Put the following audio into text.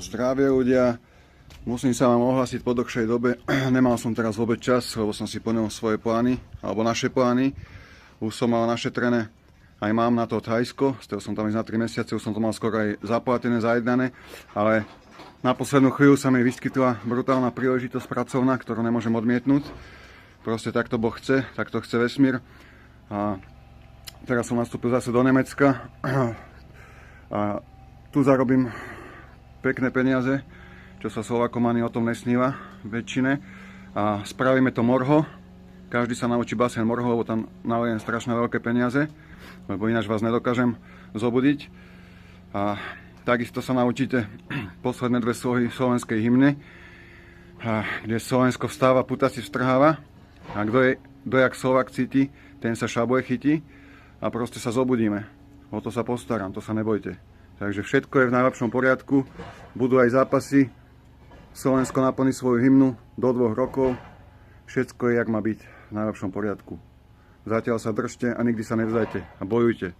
Zdravie ľudia, musím sa vám ohlásiť po dlhšej dobe. Nemal som teraz vôbec čas, lebo som si plnil svoje plány, alebo naše plány. Už som mal našetrené, aj mám na to Thajsko, chcel som tam ísť na 3 mesiace, už som to mal skoro aj zaplatené, zajednané, ale na poslednú chvíľu sa mi vyskytla brutálna príležitosť pracovná, ktorú nemôžem odmietnúť. Proste takto Boh chce, takto chce vesmír. A teraz som nastúpil zase do Nemecka a tu zarobím pekné peniaze, čo sa Slovákom ani o tom nesníva väčšine. A spravíme to morho. Každý sa naučí basén morho, lebo tam nalejem strašne veľké peniaze, lebo ináč vás nedokážem zobudiť. A takisto sa naučíte posledné dve slohy slovenskej hymny, kde Slovensko vstáva, puta si vstrháva. A kto jak Slovák cíti, ten sa šabuje chytí. A proste sa zobudíme. O to sa postaram, to sa nebojte. Takže všetko je v najlepšom poriadku. Budú aj zápasy. Slovensko naplní svoju hymnu do 2 rokov. Všetko je, jak má byť, v najlepšom poriadku. Zatiaľ sa držte a nikdy sa nevzdajte a bojujte.